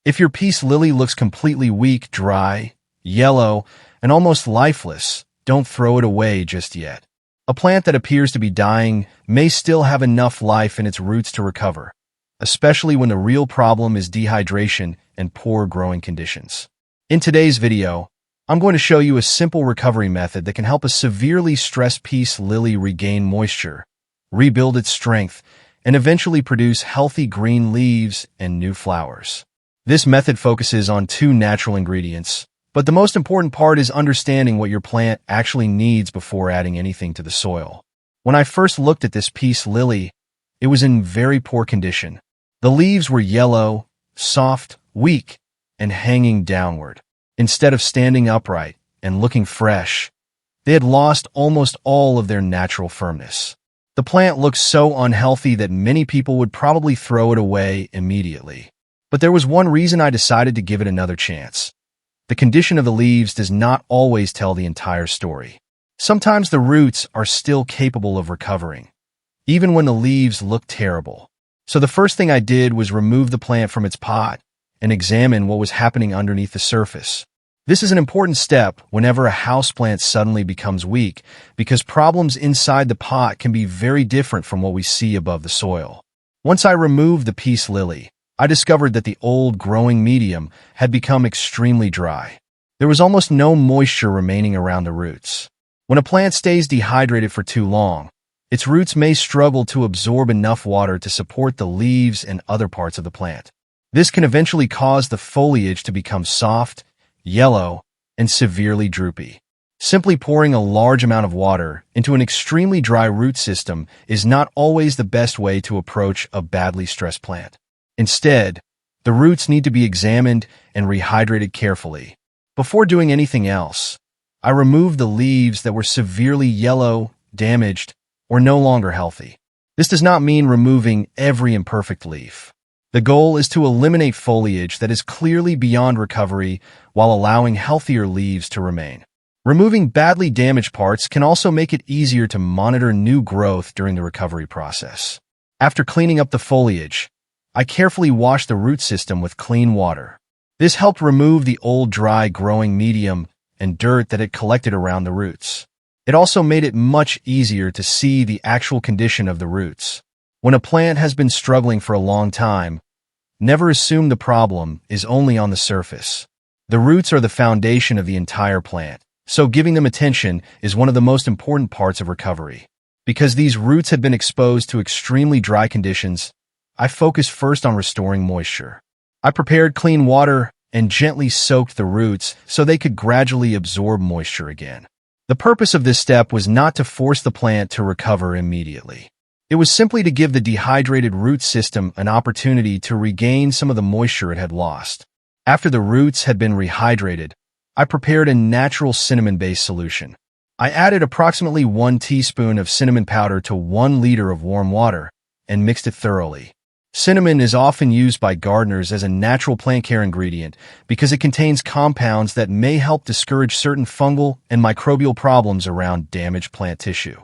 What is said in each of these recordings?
If your peace lily looks completely weak, dry, yellow, and almost lifeless, don't throw it away just yet. A plant that appears to be dying may still have enough life in its roots to recover, especially when the real problem is dehydration and poor growing conditions. In today's video, I'm going to show you a simple recovery method that can help a severely stressed peace lily regain moisture, rebuild its strength, and eventually produce healthy green leaves and new flowers. This method focuses on two natural ingredients, but the most important part is understanding what your plant actually needs before adding anything to the soil. When I first looked at this peace lily, it was in very poor condition. The leaves were yellow, soft, weak, and hanging downward. Instead of standing upright and looking fresh, they had lost almost all of their natural firmness. The plant looked so unhealthy that many people would probably throw it away immediately. But there was one reason I decided to give it another chance. The condition of the leaves does not always tell the entire story. Sometimes the roots are still capable of recovering, even when the leaves look terrible. So the first thing I did was remove the plant from its pot and examine what was happening underneath the surface. This is an important step whenever a houseplant suddenly becomes weak, because problems inside the pot can be very different from what we see above the soil. Once I removed the peace lily, I discovered that the old growing medium had become extremely dry. There was almost no moisture remaining around the roots. When a plant stays dehydrated for too long, its roots may struggle to absorb enough water to support the leaves and other parts of the plant. This can eventually cause the foliage to become soft, yellow, and severely droopy. Simply pouring a large amount of water into an extremely dry root system is not always the best way to approach a badly stressed plant. Instead, the roots need to be examined and rehydrated carefully. Before doing anything else, I removed the leaves that were severely yellow, damaged, or no longer healthy. This does not mean removing every imperfect leaf. The goal is to eliminate foliage that is clearly beyond recovery while allowing healthier leaves to remain. Removing badly damaged parts can also make it easier to monitor new growth during the recovery process. After cleaning up the foliage, I carefully washed the root system with clean water. This helped remove the old dry growing medium and dirt that had collected around the roots. It also made it much easier to see the actual condition of the roots. When a plant has been struggling for a long time, never assume the problem is only on the surface. The roots are the foundation of the entire plant, so giving them attention is one of the most important parts of recovery. Because these roots had been exposed to extremely dry conditions, I focused first on restoring moisture. I prepared clean water and gently soaked the roots so they could gradually absorb moisture again. The purpose of this step was not to force the plant to recover immediately. It was simply to give the dehydrated root system an opportunity to regain some of the moisture it had lost. After the roots had been rehydrated, I prepared a natural cinnamon-based solution. I added approximately 1 teaspoon of cinnamon powder to 1 liter of warm water and mixed it thoroughly. Cinnamon is often used by gardeners as a natural plant care ingredient because it contains compounds that may help discourage certain fungal and microbial problems around damaged plant tissue.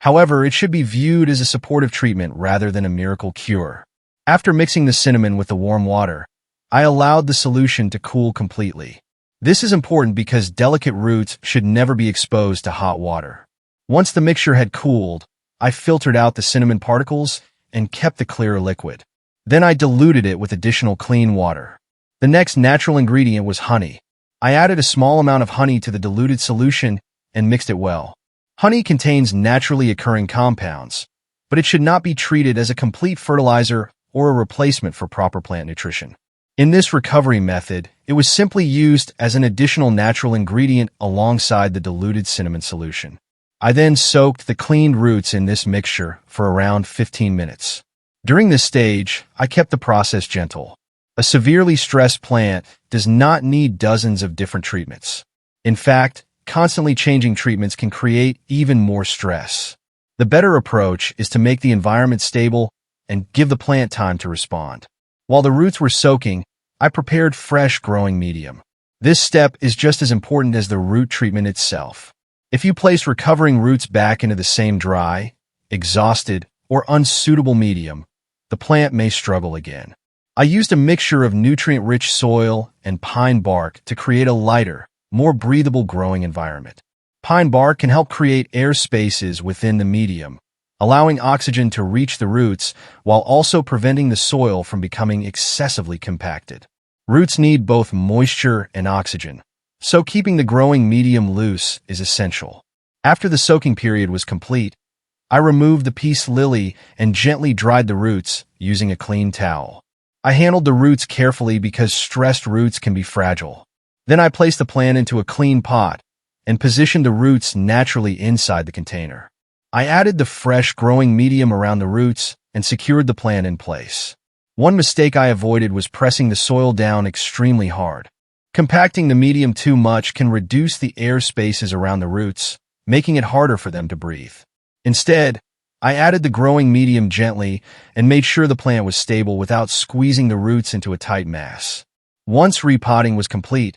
However, it should be viewed as a supportive treatment rather than a miracle cure. After mixing the cinnamon with the warm water, I allowed the solution to cool completely. This is important because delicate roots should never be exposed to hot water. Once the mixture had cooled, I filtered out the cinnamon particles and kept the clear liquid. Then I diluted it with additional clean water. The next natural ingredient was honey. I added a small amount of honey to the diluted solution and mixed it well. Honey contains naturally occurring compounds, but it should not be treated as a complete fertilizer or a replacement for proper plant nutrition. In this recovery method, it was simply used as an additional natural ingredient alongside the diluted cinnamon solution. I then soaked the cleaned roots in this mixture for around 15 minutes. During this stage, I kept the process gentle. A severely stressed plant does not need dozens of different treatments. In fact, constantly changing treatments can create even more stress. The better approach is to make the environment stable and give the plant time to respond. While the roots were soaking, I prepared fresh growing medium. This step is just as important as the root treatment itself. If you place recovering roots back into the same dry, exhausted, or unsuitable medium, the plant may struggle again. I used a mixture of nutrient-rich soil and pine bark to create a lighter, more breathable growing environment. Pine bark can help create air spaces within the medium, allowing oxygen to reach the roots while also preventing the soil from becoming excessively compacted. Roots need both moisture and oxygen, so keeping the growing medium loose is essential. After the soaking period was complete, I removed the peace lily and gently dried the roots using a clean towel. I handled the roots carefully because stressed roots can be fragile. Then I placed the plant into a clean pot and positioned the roots naturally inside the container. I added the fresh growing medium around the roots and secured the plant in place. One mistake I avoided was pressing the soil down extremely hard. Compacting the medium too much can reduce the air spaces around the roots, making it harder for them to breathe. Instead, I added the growing medium gently and made sure the plant was stable without squeezing the roots into a tight mass. Once repotting was complete,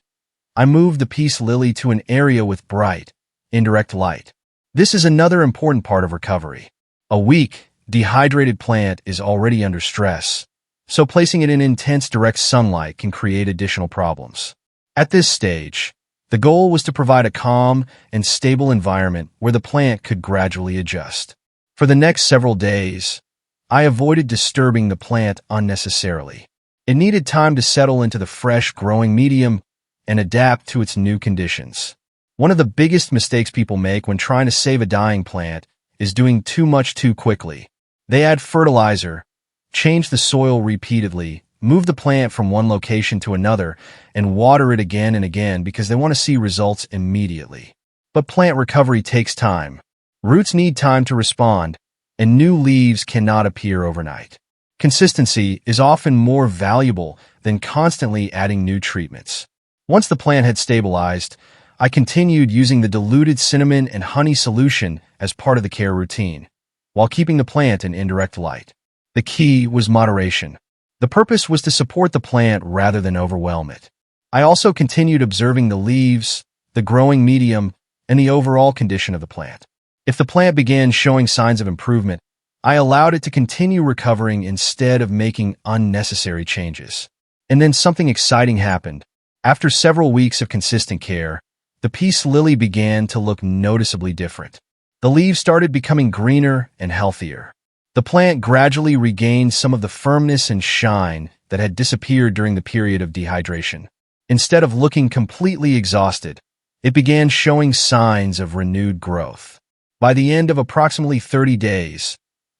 I moved the peace lily to an area with bright, indirect light. This is another important part of recovery. A weak, dehydrated plant is already under stress, so placing it in intense direct sunlight can create additional problems. At this stage, the goal was to provide a calm and stable environment where the plant could gradually adjust. For the next several days, I avoided disturbing the plant unnecessarily. It needed time to settle into the fresh growing medium and adapt to its new conditions. One of the biggest mistakes people make when trying to save a dying plant is doing too much too quickly. They add fertilizer, change the soil repeatedly, move the plant from one location to another, and water it again and again because they want to see results immediately. But plant recovery takes time. Roots need time to respond, and new leaves cannot appear overnight. Consistency is often more valuable than constantly adding new treatments. Once the plant had stabilized, I continued using the diluted cinnamon and honey solution as part of the care routine, while keeping the plant in indirect light. The key was moderation. The purpose was to support the plant rather than overwhelm it. I also continued observing the leaves, the growing medium, and the overall condition of the plant. If the plant began showing signs of improvement, I allowed it to continue recovering instead of making unnecessary changes. And then something exciting happened. After several weeks of consistent care, the peace lily began to look noticeably different. The leaves started becoming greener and healthier. The plant gradually regained some of the firmness and shine that had disappeared during the period of dehydration. Instead of looking completely exhausted, it began showing signs of renewed growth. By the end of approximately 30 days,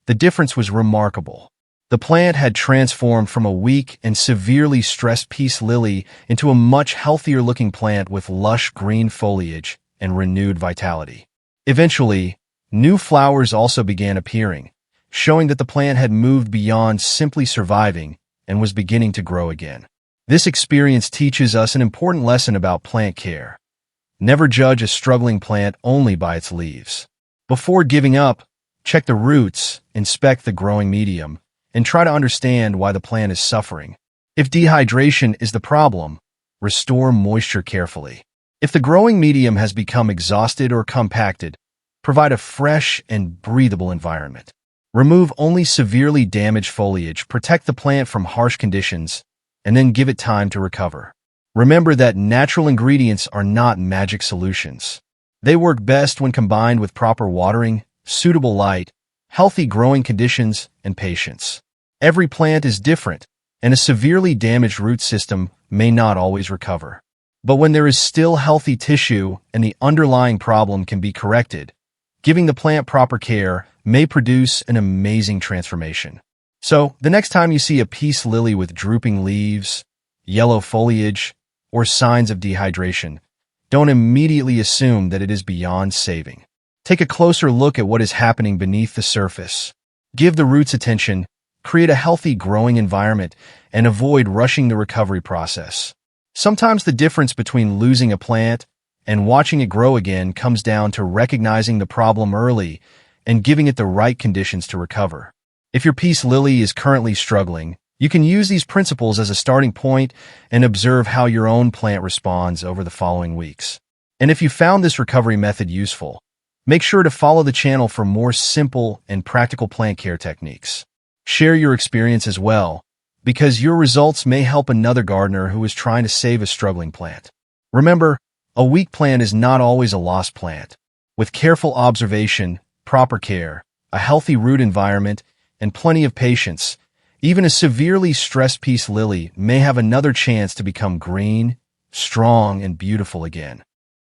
the difference was remarkable. The plant had transformed from a weak and severely stressed peace lily into a much healthier-looking plant with lush green foliage and renewed vitality. Eventually, new flowers also began appearing, showing that the plant had moved beyond simply surviving and was beginning to grow again. This experience teaches us an important lesson about plant care. Never judge a struggling plant only by its leaves. Before giving up, check the roots, inspect the growing medium, and try to understand why the plant is suffering. If dehydration is the problem, restore moisture carefully. If the growing medium has become exhausted or compacted, provide a fresh and breathable environment. Remove only severely damaged foliage, protect the plant from harsh conditions, and then give it time to recover. Remember that natural ingredients are not magic solutions. They work best when combined with proper watering, suitable light, healthy growing conditions, and patience. Every plant is different, and a severely damaged root system may not always recover. But when there is still healthy tissue and the underlying problem can be corrected, giving the plant proper care may produce an amazing transformation. So, the next time you see a peace lily with drooping leaves, yellow foliage, or signs of dehydration, don't immediately assume that it is beyond saving. Take a closer look at what is happening beneath the surface. Give the roots attention, create a healthy growing environment, and avoid rushing the recovery process. Sometimes the difference between losing a plant and watching it grow again comes down to recognizing the problem early and giving it the right conditions to recover. If your peace lily is currently struggling, you can use these principles as a starting point and observe how your own plant responds over the following weeks. And if you found this recovery method useful, make sure to follow the channel for more simple and practical plant care techniques. Share your experience as well, because your results may help another gardener who is trying to save a struggling plant. Remember, a weak plant is not always a lost plant. With careful observation, proper care, a healthy root environment, and plenty of patience, even a severely stressed peace lily may have another chance to become green, strong, and beautiful again.